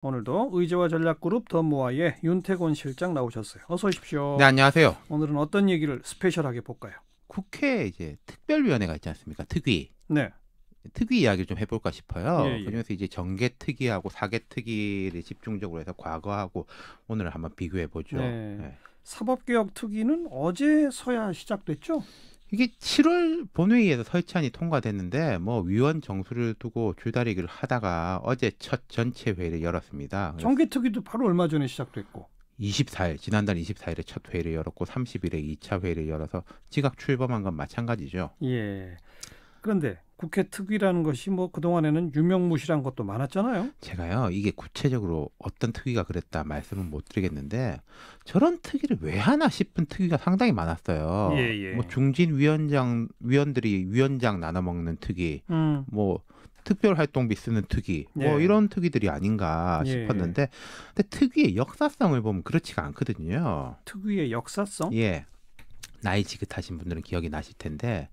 오늘도 의제와 전략그룹 더모아의 윤태곤 실장 나오셨어요. 어서 오십시오. 네, 안녕하세요. 오늘은 어떤 얘기를 스페셜하게 볼까요? 국회에 이제 특별위원회가 있지 않습니까? 특위. 네. 특위 이야기를 좀 해볼까 싶어요. 예, 예. 그중에서 이제 정개특위하고 사개특위를 집중적으로 해서 과거하고 오늘을 한번 비교해 보죠. 네. 네. 사법개혁 특위는 어제서야 시작됐죠? 이게 7월 본회의에서 설치안이 통과됐는데 뭐 위원 정수를 두고 줄다리기를 하다가 어제 첫 전체 회의를 열었습니다. 정개특위도 바로 얼마 전에 시작됐고. 24일, 지난달 24일에 첫 회의를 열었고 30일에 2차 회의를 열어서 지각 출범한 건 마찬가지죠. 예. 그런데 국회 특위라는 것이 뭐 그동안에는 유명무실한 것도 많았잖아요. 제가요, 이게 구체적으로 어떤 특위가 그랬다 말씀은 못 드리겠는데 저런 특위를 왜 하나 싶은 특위가 상당히 많았어요. 예, 예. 뭐 중진 위원들이 위원장 나눠 먹는 특위, 뭐 특별활동비 쓰는 특위, 뭐 예. 이런 특위들이 아닌가 예. 싶었는데 근데 특위의 역사성을 보면 그렇지가 않거든요. 특위의 역사성? 예, 나이 지긋하신 분들은 기억이 나실 텐데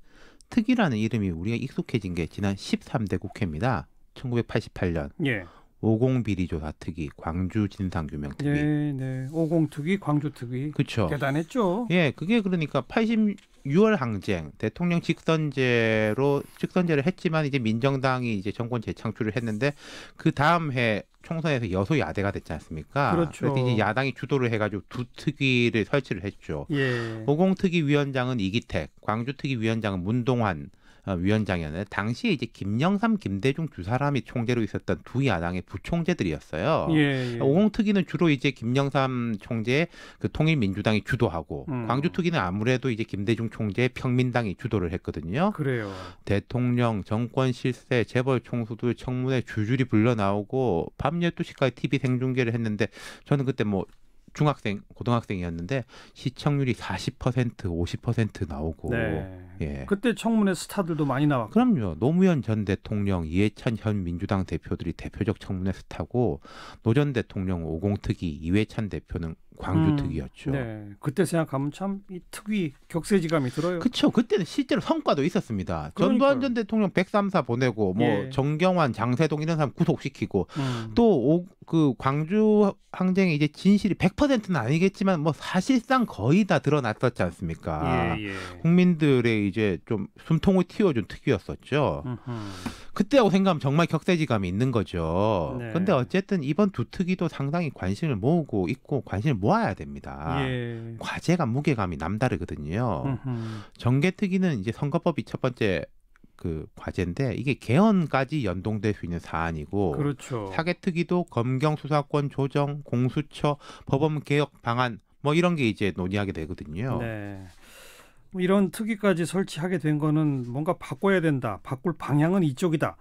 특위라는 이름이 우리가 익숙해진 게 지난 13대 국회입니다. 1988년 예. 50 비리조사 특위, 광주 진상규명 특위. 네, 네. 50특위, 광주특위. 그렇죠. 대단했죠. 예, 그게 그러니까 86월 항쟁, 대통령 직선제를 했지만 이제 민정당이 이제 정권 재창출을 했는데 그 다음 해 총선에서 여소야대가 됐지 않습니까? 그렇죠. 그래서 이제 야당이 주도를 해가지고 두 특위를 설치를 했죠. 예. 50특위 위원장은 이기택, 광주특위 위원장은 문동환 위원장이었는데 당시에 이제 김영삼, 김대중 두 사람이 총재로 있었던 두 야당의 부총재들이었어요. 예, 예. 50특위는 주로 이제 김영삼 총재의 그 통일민주당이 주도하고 광주특위는 아무래도 이제 김대중 총재의 평민당이 주도를 했거든요. 그래요. 대통령, 정권 실세, 재벌 총수들 청문회 줄줄이 불러 나오고 밤 12시까지 TV 생중계를 했는데 저는 그때 뭐 중학생, 고등학생이었는데 시청률이 40%, 50% 나오고. 네. 예. 그때 청문회 스타들도 많이 나왔고. 그럼요. 노무현 전 대통령, 이해찬 현 민주당 대표들이 대표적 청문회 스타고 노 전 대통령 50특위, 이회찬 대표는 광주특위였죠. 네. 그때 생각하면 참 이 특위 격세지감이 들어요. 그렇죠. 그때는 실제로 성과도 있었습니다. 전두환 전 대통령 103사 보내고 뭐 예. 정경환, 장세동 이런 사람 구속시키고 또 그 광주 항쟁의 이제 진실이 100%는 아니겠지만 뭐 사실상 거의 다 드러났었지 않습니까? 예, 예. 국민들의 이제 좀 숨통을 틔워준 특위였었죠. 그때하고 생각하면 정말 격세지감이 있는 거죠. 네. 근데 어쨌든 이번 두 특위도 상당히 관심을 모으고 있고 관심을 모아야 됩니다. 예. 과제가 무게감이 남다르거든요. 정개특위는 이제 선거법이 첫 번째 그 과제인데 이게 개헌까지 연동될 수 있는 사안이고 그렇죠. 사개특위도 검경 수사권 조정, 공수처, 법원 개혁 방안 뭐 이런 게 이제 논의하게 되거든요. 네. 뭐 이런 특위까지 설치하게 된 거는 뭔가 바꿔야 된다. 바꿀 방향은 이쪽이다.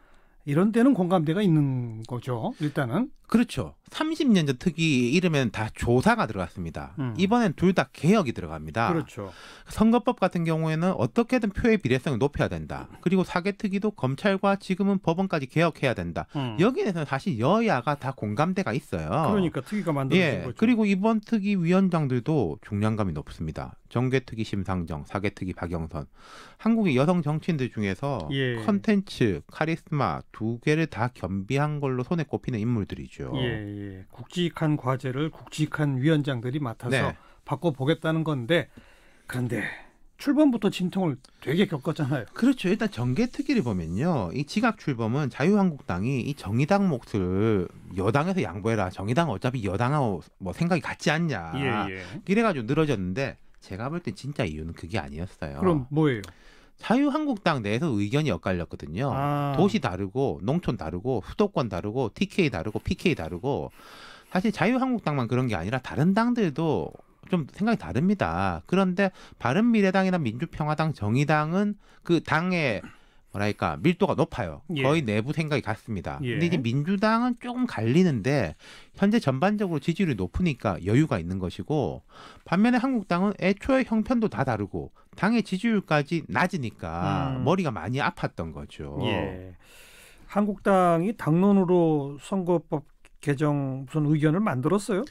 이런 데는 공감대가 있는 거죠. 일단은. 그렇죠. 30년 전 특위 이름에는 다 조사가 들어갔습니다. 이번엔 둘 다 개혁이 들어갑니다. 그렇죠. 선거법 같은 경우에는 어떻게든 표의 비례성을 높여야 된다. 그리고 사개특위도 검찰과 지금은 법원까지 개혁해야 된다. 여기에 대해서는 사실 여야가 다 공감대가 있어요. 그러니까 특위가 만들어진 거죠. 그리고 이번 특위 위원장들도 중량감이 높습니다. 정개특위 심상정, 사개특위 박영선. 한국의 여성 정치인들 중에서 예. 컨텐츠, 카리스마 두 개를 다 겸비한 걸로 손에 꼽히는 인물들이죠. 예. 굵직한 과제를 굵직한 위원장들이 맡아서 네. 바꿔보겠다는 건데 그런데 출범부터 진통을 되게 겪었잖아요. 그렇죠. 일단 정개특위를 보면요. 이 지각 출범은 자유한국당이 이 정의당 몫을 여당에서 양보해라. 정의당은 어차피 여당하고 뭐 생각이 같지 않냐. 예. 이래가지고 늘어졌는데 제가 볼 땐 진짜 이유는 그게 아니었어요. 그럼 뭐예요? 자유한국당 내에서 의견이 엇갈렸거든요. 도시 다르고 농촌 다르고 수도권 다르고 TK 다르고 PK 다르고 사실 자유한국당만 그런 게 아니라 다른 당들도 좀 생각이 다릅니다. 그런데 바른미래당이나 민주평화당, 정의당은 그 당의 뭐랄까 밀도가 높아요. 예. 거의 내부 생각이 같습니다. 예. 근데 이제 민주당은 조금 갈리는데 현재 전반적으로 지지율이 높으니까 여유가 있는 것이고 반면에 한국당은 애초에 형편도 다 다르고 당의 지지율까지 낮으니까 머리가 많이 아팠던 거죠. 예. 한국당이 당론으로 선거법 개정 무슨 의견을 만들었어요?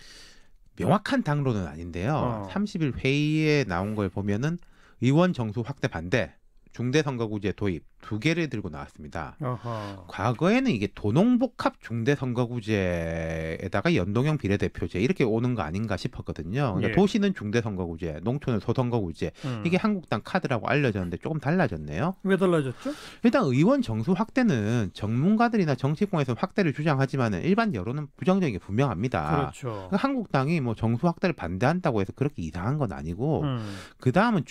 명확한 당론은 아닌데요. 30일 회의에 나온 걸 보면은 의원 정수 확대 반대, 중대선거구제 도입 두 개를 들고 나왔습니다. 어허. 과거에는 이게 도농복합 중대선거구제에다가 연동형 비례대표제 이렇게 오는 거 아닌가 싶었거든요. 그러니까 예. 도시는 중대선거구제, 농촌은 소선거구제 이게 한국당 카드라고 알려졌는데 조금 달라졌네요. 왜 달라졌죠? 일단 의원 정수 확대는 전문가들이나 정치권에서 확대를 주장하지만 일반 여론은 부정적인 게 분명합니다. 그렇죠. 그러니까 한국당이 뭐 정수 확대를 반대한다고 해서 그렇게 이상한 건 아니고 그 다음은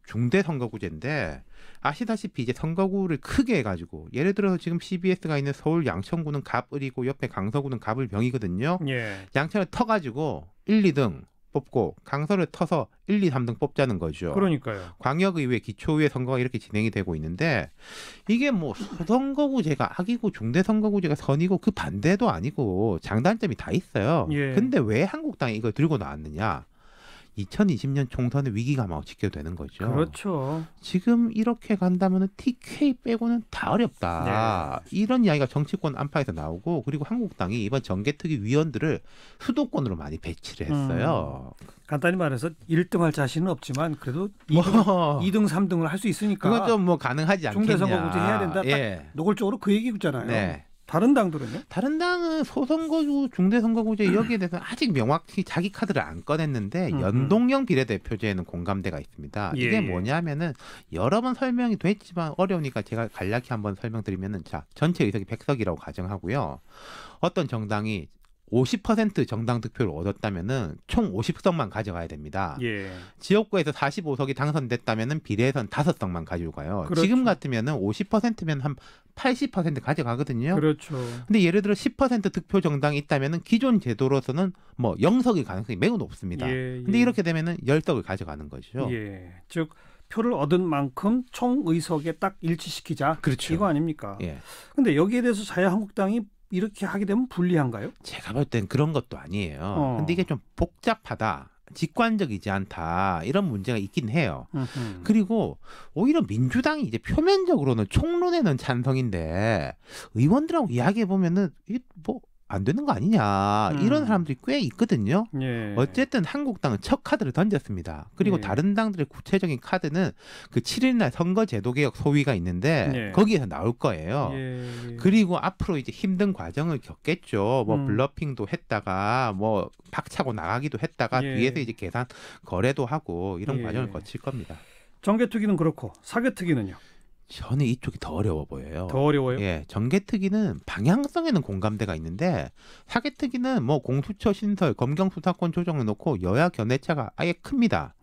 중대선거구제인데 아시다시피 이제 선거구를 크게 해가지고 예를 들어서 지금 CBS가 있는 서울 양천구는 갑을이고 옆에 강서구는 갑을병이거든요. 예. 양천을 터가지고 1, 2등 뽑고 강서를 터서 1, 2, 3등 뽑자는 거죠. 그러니까요. 광역의회, 기초의회 선거가 이렇게 진행이 되고 있는데 이게 뭐 소선거구제가 악이고 중대선거구제가 선이고 그 반대도 아니고 장단점이 다 있어요. 예. 근데 왜 한국당이 이걸 들고 나왔느냐? 2020년 총선의 위기감하고 직결되는 거죠. 그렇죠. 지금 이렇게 간다면 TK 빼고는 다 어렵다. 네. 이런 이야기가 정치권 안팎에서 나오고 그리고 한국당이 이번 정개특위 위원들을 수도권으로 많이 배치를 했어요. 간단히 말해서 1등 할 자신은 없지만 그래도 2등 3등을 할 수 있으니까 그건 좀 뭐 가능하지 않겠냐. 중대선거구제 해야 된다. 딱 노골적으로 그 얘기잖아요. 네. 다른 당들은요? 다른 당은 소선거구, 중대선거구제 여기에 대해서는 아직 명확히 자기 카드를 안 꺼냈는데 연동형 비례대표제에는 공감대가 있습니다. 예, 이게 뭐냐면은 여러 번 설명이 됐지만 어려우니까 제가 간략히 한번 설명드리면은 자 전체 의석이 100석이라고 가정하고요. 어떤 정당이 50% 정당 득표를 얻었다면은 총 50석만 가져가야 됩니다. 예. 지역구에서 45석이 당선됐다면은 비례선 5석만 가지고 가요. 그렇죠. 지금 같으면은 50%면 한 80% 가져가거든요. 그렇죠. 근데 예를 들어 10% 득표 정당이 있다면은 기존 제도로서는 뭐 0석일 가능성이 매우 높습니다. 예, 예. 근데 이렇게 되면은 10석을 가져가는 거죠. 예. 즉 표를 얻은 만큼 총 의석에 딱 일치시키자. 그렇죠. 이거 아닙니까? 예. 근데 여기에 대해서 자유한국당이 이렇게 하게 되면 불리한가요? 제가 볼 땐 그런 것도 아니에요. 근데 이게 좀 복잡하다. 직관적이지 않다. 이런 문제가 있긴 해요. 그리고 오히려 민주당이 이제 표면적으로는 총론에는 찬성인데 의원들하고 이야기해 보면은 이게 뭐 안 되는 거 아니냐 이런 사람들이 꽤 있거든요. 예. 어쨌든 한국당은 첫 카드를 던졌습니다. 그리고 예. 다른 당들의 구체적인 카드는 그 7일날 선거제도개혁 소위가 있는데 예. 거기에서 나올 거예요. 예. 그리고 앞으로 이제 힘든 과정을 겪겠죠. 뭐 블러핑도 했다가 뭐 박차고 나가기도 했다가 예. 뒤에서 이제 계산 거래도 하고 이런 예. 과정을 거칠 겁니다. 정개특위는 그렇고 사개특위는요? 저는 이쪽이 더 어려워 보여요. 더 어려워요? 예, 정개특위는 방향성에는 공감대가 있는데 사개특위는 뭐 공수처 신설, 검경 수사권 조정을 놓고 여야 견해차가 아예 큽니다.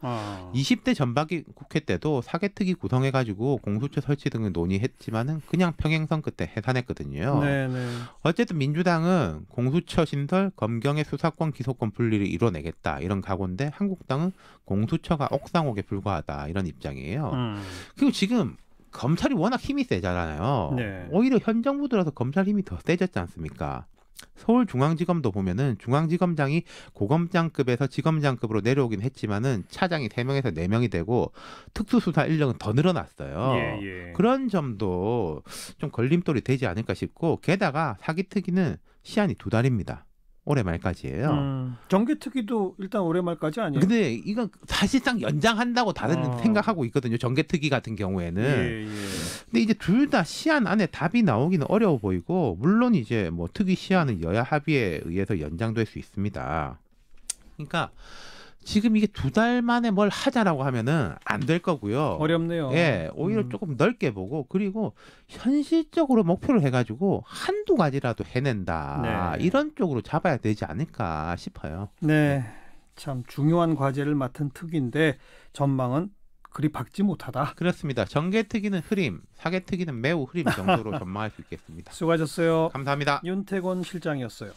20대 전반기 국회 때도 사개특위 구성해가지고 공수처 설치 등을 논의했지만은 그냥 평행선 끝에 해산했거든요. 네네. 어쨌든 민주당은 공수처 신설, 검경의 수사권, 기소권 분리를 이뤄내겠다 이런 각오인데 한국당은 공수처가 옥상옥에 불과하다 이런 입장이에요. 그리고 지금 검찰이 워낙 힘이 세잖아요. 네. 오히려 현 정부 들어서 검찰 힘이 더 세졌지 않습니까? 서울중앙지검도 보면은 중앙지검장이 고검장급에서 지검장급으로 내려오긴 했지만은 차장이 3명에서 4명이 되고 특수수사 인력은 더 늘어났어요. 예. 그런 점도 좀 걸림돌이 되지 않을까 싶고 게다가 사기특위는 시한이 2달입니다. 올해 말까지예요. 정개특위도 일단 올해 말까지 아니에요? 근데 이건 사실상 연장한다고 다들 생각하고 있거든요. 정개특위 같은 경우에는. 예. 근데 이제 둘 다 시한 안에 답이 나오기는 어려워 보이고 물론 이제 뭐 특위 시한은 여야 합의에 의해서 연장될 수 있습니다. 그러니까 지금 이게 2달 만에 뭘 하자라고 하면은 안 될 거고요. 어렵네요. 예, 오히려 조금 넓게 보고 그리고 현실적으로 목표를 해가지고 한두 가지라도 해낸다. 네. 이런 쪽으로 잡아야 되지 않을까 싶어요. 네, 참 중요한 과제를 맡은 특위인데 전망은 그리 밝지 못하다. 그렇습니다. 정개특위는 흐림, 사개특위는 매우 흐림 정도로 전망할 수 있겠습니다. 수고하셨어요. 감사합니다. 윤태곤 실장이었어요.